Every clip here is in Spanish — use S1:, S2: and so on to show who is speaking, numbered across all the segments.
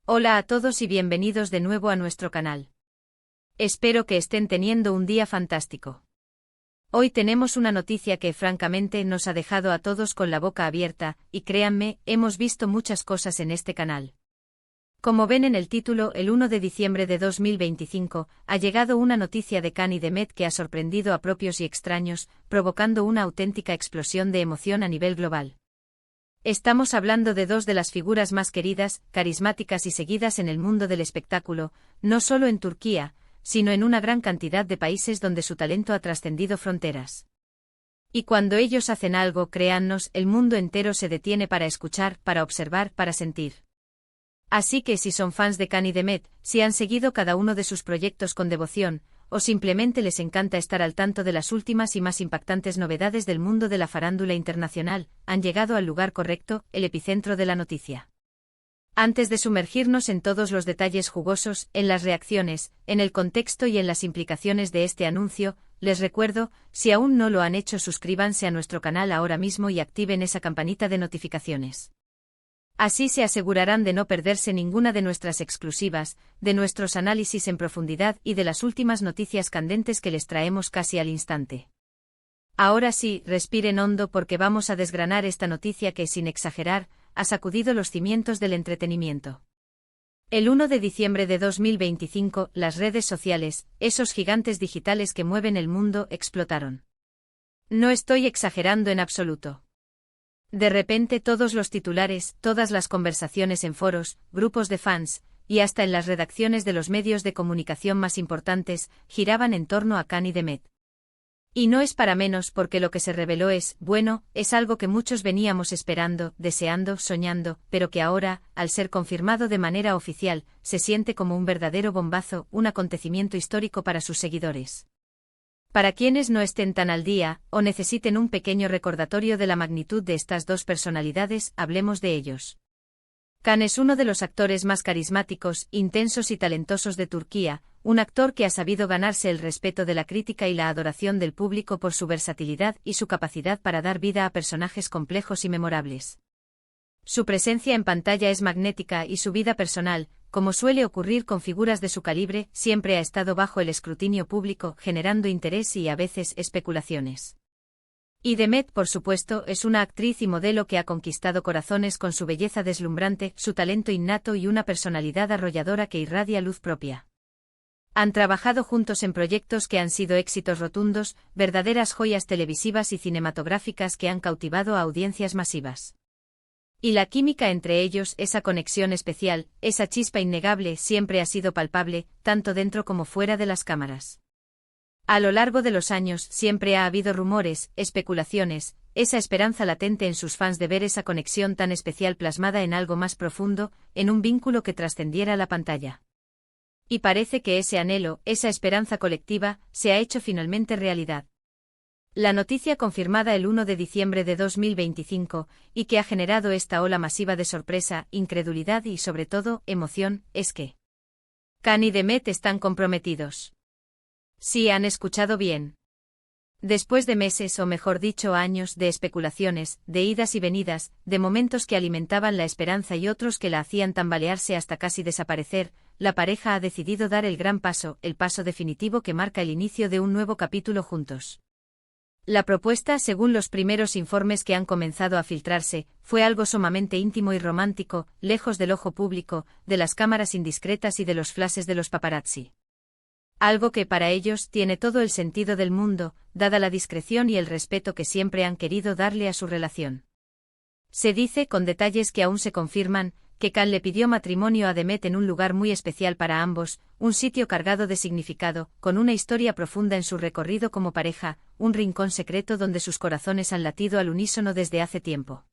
S1: Hola a todos y bienvenidos de nuevo a nuestro canal. Espero que estén teniendo un día fantástico. Hoy tenemos una noticia que francamente nos ha dejado a todos con la boca abierta, y créanme, hemos visto muchas cosas en este canal. Como ven en el título, el 1 de diciembre de 2025, ha llegado una noticia de Khan y de Met que ha sorprendido a propios y extraños, provocando una auténtica explosión de emoción a nivel global. Estamos hablando de dos de las figuras más queridas, carismáticas y seguidas en el mundo del espectáculo, no solo en Turquía, sino en una gran cantidad de países donde su talento ha trascendido fronteras. Y cuando ellos hacen algo, créannos, el mundo entero se detiene para escuchar, para observar, para sentir. Así que si son fans de Khan y de Met, si han seguido cada uno de sus proyectos con devoción, o simplemente les encanta estar al tanto de las últimas y más impactantes novedades del mundo de la farándula internacional, han llegado al lugar correcto, el epicentro de la noticia. Antes de sumergirnos en todos los detalles jugosos, en las reacciones, en el contexto y en las implicaciones de este anuncio, les recuerdo, si aún no lo han hecho, suscríbanse a nuestro canal ahora mismo y activen esa campanita de notificaciones. Así se asegurarán de no perderse ninguna de nuestras exclusivas, de nuestros análisis en profundidad y de las últimas noticias candentes que les traemos casi al instante. Ahora sí, respiren hondo porque vamos a desgranar esta noticia que, sin exagerar, ha sacudido los cimientos del entretenimiento. El 1 de diciembre de 2025, las redes sociales, esos gigantes digitales que mueven el mundo, explotaron. No estoy exagerando en absoluto. De repente todos los titulares, todas las conversaciones en foros, grupos de fans, y hasta en las redacciones de los medios de comunicación más importantes, giraban en torno a Khan y de Met. Y no es para menos porque lo que se reveló es, bueno, es algo que muchos veníamos esperando, deseando, soñando, pero que ahora, al ser confirmado de manera oficial, se siente como un verdadero bombazo, un acontecimiento histórico para sus seguidores. Para quienes no estén tan al día, o necesiten un pequeño recordatorio de la magnitud de estas dos personalidades, hablemos de ellos. Khan es uno de los actores más carismáticos, intensos y talentosos de Turquía, un actor que ha sabido ganarse el respeto de la crítica y la adoración del público por su versatilidad y su capacidad para dar vida a personajes complejos y memorables. Su presencia en pantalla es magnética y su vida personal, como suele ocurrir con figuras de su calibre, siempre ha estado bajo el escrutinio público, generando interés y a veces especulaciones. Y de Met, por supuesto, es una actriz y modelo que ha conquistado corazones con su belleza deslumbrante, su talento innato y una personalidad arrolladora que irradia luz propia. Han trabajado juntos en proyectos que han sido éxitos rotundos, verdaderas joyas televisivas y cinematográficas que han cautivado a audiencias masivas. Y la química entre ellos, esa conexión especial, esa chispa innegable, siempre ha sido palpable, tanto dentro como fuera de las cámaras. A lo largo de los años, siempre ha habido rumores, especulaciones, esa esperanza latente en sus fans de ver esa conexión tan especial plasmada en algo más profundo, en un vínculo que trascendiera la pantalla. Y parece que ese anhelo, esa esperanza colectiva, se ha hecho finalmente realidad. La noticia confirmada el 1 de diciembre de 2025, y que ha generado esta ola masiva de sorpresa, incredulidad y sobre todo, emoción, es que Khan y de Met están comprometidos. Sí, han escuchado bien. Después de meses o mejor dicho años de especulaciones, de idas y venidas, de momentos que alimentaban la esperanza y otros que la hacían tambalearse hasta casi desaparecer, la pareja ha decidido dar el gran paso, el paso definitivo que marca el inicio de un nuevo capítulo juntos. La propuesta, según los primeros informes que han comenzado a filtrarse, fue algo sumamente íntimo y romántico, lejos del ojo público, de las cámaras indiscretas y de los flashes de los paparazzi. Algo que para ellos tiene todo el sentido del mundo, dada la discreción y el respeto que siempre han querido darle a su relación. Se dice, con detalles que aún se confirman, que Khan le pidió matrimonio a Demet en un lugar muy especial para ambos, un sitio cargado de significado, con una historia profunda en su recorrido como pareja, un rincón secreto donde sus corazones han latido al unísono desde hace tiempo.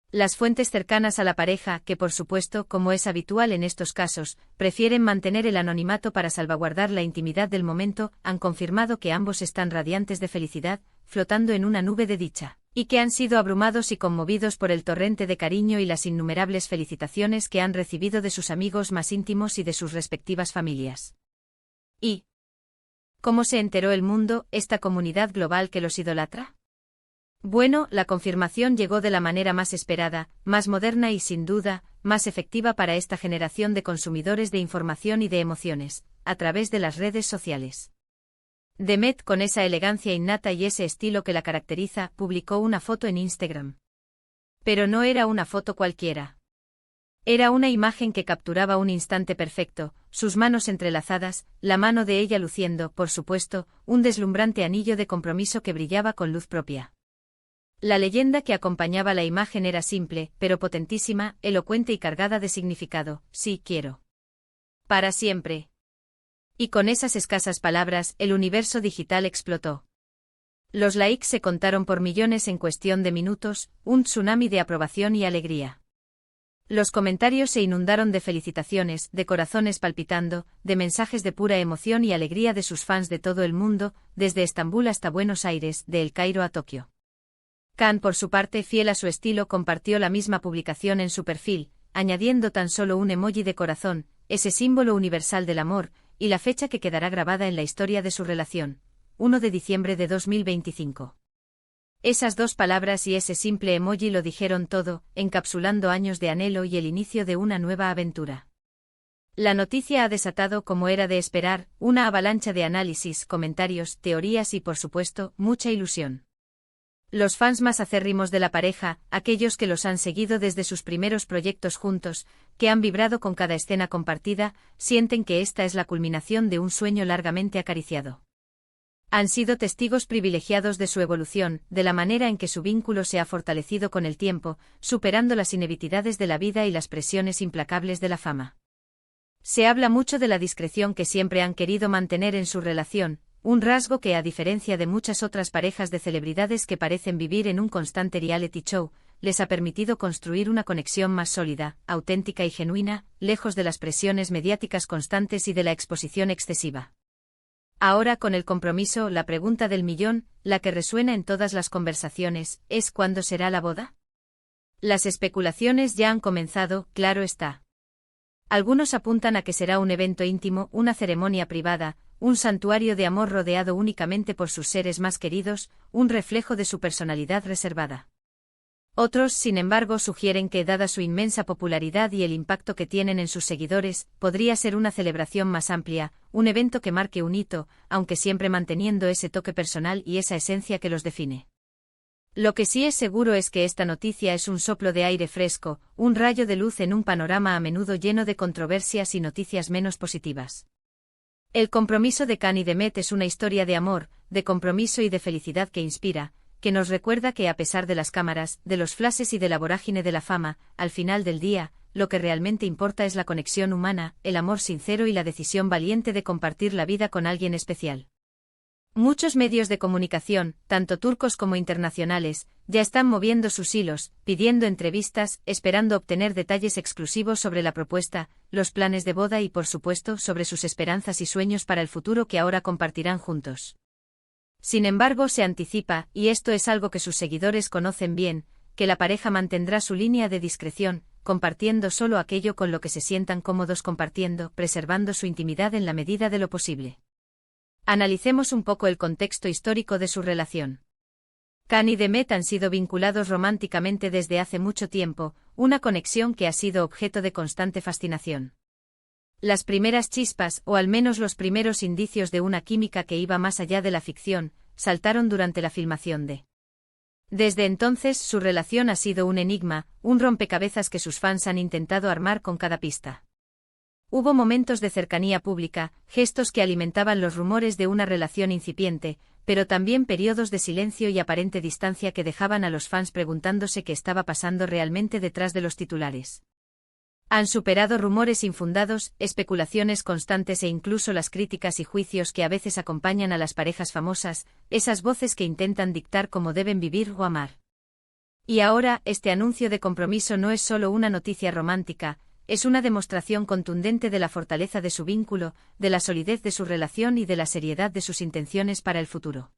S1: Las fuentes cercanas a la pareja, que por supuesto, como es habitual en estos casos, prefieren mantener el anonimato para salvaguardar la intimidad del momento, han confirmado que ambos están radiantes de felicidad, flotando en una nube de dicha, y que han sido abrumados y conmovidos por el torrente de cariño y las innumerables felicitaciones que han recibido de sus amigos más íntimos y de sus respectivas familias. ¿Y cómo se enteró el mundo, esta comunidad global que los idolatra? Bueno, la confirmación llegó de la manera más esperada, más moderna y sin duda, más efectiva para esta generación de consumidores de información y de emociones, a través de las redes sociales. Demet, con esa elegancia innata y ese estilo que la caracteriza, publicó una foto en Instagram. Pero no era una foto cualquiera. Era una imagen que capturaba un instante perfecto, sus manos entrelazadas, la mano de ella luciendo, por supuesto, un deslumbrante anillo de compromiso que brillaba con luz propia. La leyenda que acompañaba la imagen era simple, pero potentísima, elocuente y cargada de significado: sí, quiero. Para siempre. Y con esas escasas palabras, el universo digital explotó. Los likes se contaron por millones en cuestión de minutos, un tsunami de aprobación y alegría. Los comentarios se inundaron de felicitaciones, de corazones palpitando, de mensajes de pura emoción y alegría de sus fans de todo el mundo, desde Estambul hasta Buenos Aires, de El Cairo a Tokio. Khan, por su parte, fiel a su estilo, compartió la misma publicación en su perfil, añadiendo tan solo un emoji de corazón, ese símbolo universal del amor, y la fecha que quedará grabada en la historia de su relación, 1 de diciembre de 2025. Esas dos palabras y ese simple emoji lo dijeron todo, encapsulando años de anhelo y el inicio de una nueva aventura. La noticia ha desatado, como era de esperar, una avalancha de análisis, comentarios, teorías y, por supuesto, mucha ilusión. Los fans más acérrimos de la pareja, aquellos que los han seguido desde sus primeros proyectos juntos, que han vibrado con cada escena compartida, sienten que esta es la culminación de un sueño largamente acariciado. Han sido testigos privilegiados de su evolución, de la manera en que su vínculo se ha fortalecido con el tiempo, superando las inevitabilidades de la vida y las presiones implacables de la fama. Se habla mucho de la discreción que siempre han querido mantener en su relación, un rasgo que, a diferencia de muchas otras parejas de celebridades que parecen vivir en un constante reality show, les ha permitido construir una conexión más sólida, auténtica y genuina, lejos de las presiones mediáticas constantes y de la exposición excesiva. Ahora, con el compromiso, la pregunta del millón, la que resuena en todas las conversaciones, es ¿cuándo será la boda? Las especulaciones ya han comenzado, claro está. Algunos apuntan a que será un evento íntimo, una ceremonia privada, un santuario de amor rodeado únicamente por sus seres más queridos, un reflejo de su personalidad reservada. Otros, sin embargo, sugieren que, dada su inmensa popularidad y el impacto que tienen en sus seguidores, podría ser una celebración más amplia, un evento que marque un hito, aunque siempre manteniendo ese toque personal y esa esencia que los define. Lo que sí es seguro es que esta noticia es un soplo de aire fresco, un rayo de luz en un panorama a menudo lleno de controversias y noticias menos positivas. El compromiso de Khan y Demet es una historia de amor, de compromiso y de felicidad que inspira, que nos recuerda que a pesar de las cámaras, de los flashes y de la vorágine de la fama, al final del día, lo que realmente importa es la conexión humana, el amor sincero y la decisión valiente de compartir la vida con alguien especial. Muchos medios de comunicación, tanto turcos como internacionales, ya están moviendo sus hilos, pidiendo entrevistas, esperando obtener detalles exclusivos sobre la propuesta, los planes de boda y, por supuesto, sobre sus esperanzas y sueños para el futuro que ahora compartirán juntos. Sin embargo, se anticipa, y esto es algo que sus seguidores conocen bien, que la pareja mantendrá su línea de discreción, compartiendo solo aquello con lo que se sientan cómodos compartiendo, preservando su intimidad en la medida de lo posible. Analicemos un poco el contexto histórico de su relación. Khan y Demet han sido vinculados románticamente desde hace mucho tiempo, una conexión que ha sido objeto de constante fascinación. Las primeras chispas, o al menos los primeros indicios de una química que iba más allá de la ficción, saltaron durante la filmación de. Desde entonces, su relación ha sido un enigma, un rompecabezas que sus fans han intentado armar con cada pista. Hubo momentos de cercanía pública, gestos que alimentaban los rumores de una relación incipiente, pero también periodos de silencio y aparente distancia que dejaban a los fans preguntándose qué estaba pasando realmente detrás de los titulares. Han superado rumores infundados, especulaciones constantes e incluso las críticas y juicios que a veces acompañan a las parejas famosas, esas voces que intentan dictar cómo deben vivir o amar. Y ahora, este anuncio de compromiso no es solo una noticia romántica, es una demostración contundente de la fortaleza de su vínculo, de la solidez de su relación y de la seriedad de sus intenciones para el futuro.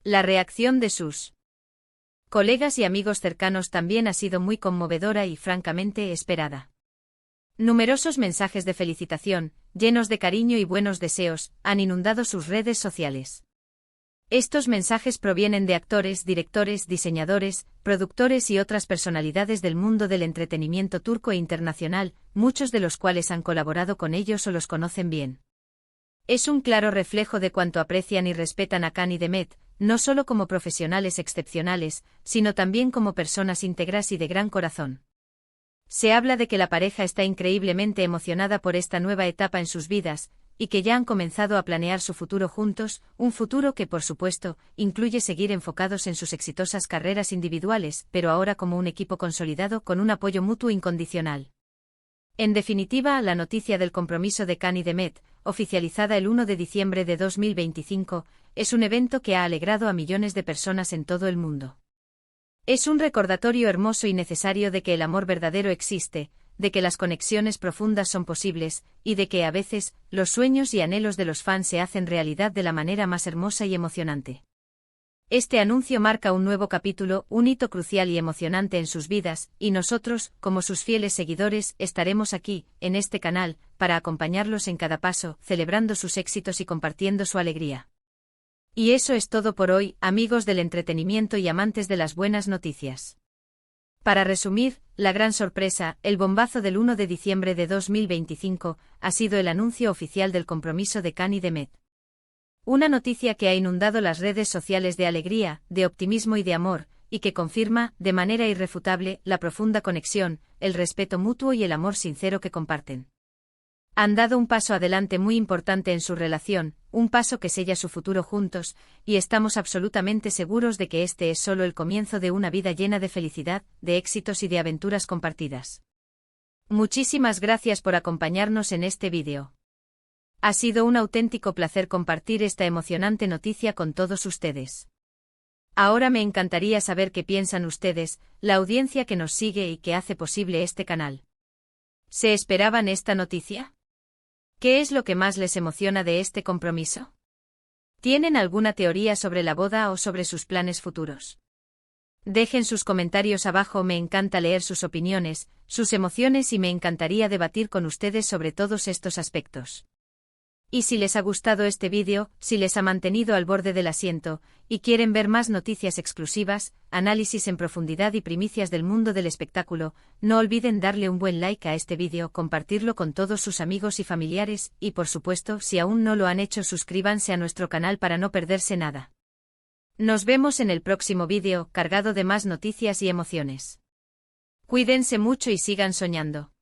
S1: La reacción de sus colegas y amigos cercanos también ha sido muy conmovedora y francamente esperada. Numerosos mensajes de felicitación, llenos de cariño y buenos deseos, han inundado sus redes sociales. Estos mensajes provienen de actores, directores, diseñadores, productores y otras personalidades del mundo del entretenimiento turco e internacional, muchos de los cuales han colaborado con ellos o los conocen bien. Es un claro reflejo de cuánto aprecian y respetan a Can y Demet, no solo como profesionales excepcionales, sino también como personas íntegras y de gran corazón. Se habla de que la pareja está increíblemente emocionada por esta nueva etapa en sus vidas, y que ya han comenzado a planear su futuro juntos, un futuro que, por supuesto, incluye seguir enfocados en sus exitosas carreras individuales, pero ahora como un equipo consolidado con un apoyo mutuo incondicional. En definitiva, la noticia del compromiso de Can y Demet, oficializada el 1 de diciembre de 2025, es un evento que ha alegrado a millones de personas en todo el mundo. Es un recordatorio hermoso y necesario de que el amor verdadero existe, de que las conexiones profundas son posibles, y de que a veces, los sueños y anhelos de los fans se hacen realidad de la manera más hermosa y emocionante. Este anuncio marca un nuevo capítulo, un hito crucial y emocionante en sus vidas, y nosotros, como sus fieles seguidores, estaremos aquí, en este canal, para acompañarlos en cada paso, celebrando sus éxitos y compartiendo su alegría. Y eso es todo por hoy, amigos del entretenimiento y amantes de las buenas noticias. Para resumir, la gran sorpresa, el bombazo del 1 de diciembre de 2025, ha sido el anuncio oficial del compromiso de Can y Demet. Una noticia que ha inundado las redes sociales de alegría, de optimismo y de amor, y que confirma, de manera irrefutable, la profunda conexión, el respeto mutuo y el amor sincero que comparten. Han dado un paso adelante muy importante en su relación, un paso que sella su futuro juntos, y estamos absolutamente seguros de que este es solo el comienzo de una vida llena de felicidad, de éxitos y de aventuras compartidas. Muchísimas gracias por acompañarnos en este vídeo. Ha sido un auténtico placer compartir esta emocionante noticia con todos ustedes. Ahora me encantaría saber qué piensan ustedes, la audiencia que nos sigue y que hace posible este canal. ¿Se esperaban esta noticia? ¿Qué es lo que más les emociona de este compromiso? ¿Tienen alguna teoría sobre la boda o sobre sus planes futuros? Dejen sus comentarios abajo, me encanta leer sus opiniones, sus emociones y me encantaría debatir con ustedes sobre todos estos aspectos. Y si les ha gustado este vídeo, si les ha mantenido al borde del asiento, y quieren ver más noticias exclusivas, análisis en profundidad y primicias del mundo del espectáculo, no olviden darle un buen like a este vídeo, compartirlo con todos sus amigos y familiares, y por supuesto, si aún no lo han hecho, suscríbanse a nuestro canal para no perderse nada. Nos vemos en el próximo vídeo, cargado de más noticias y emociones. Cuídense mucho y sigan soñando.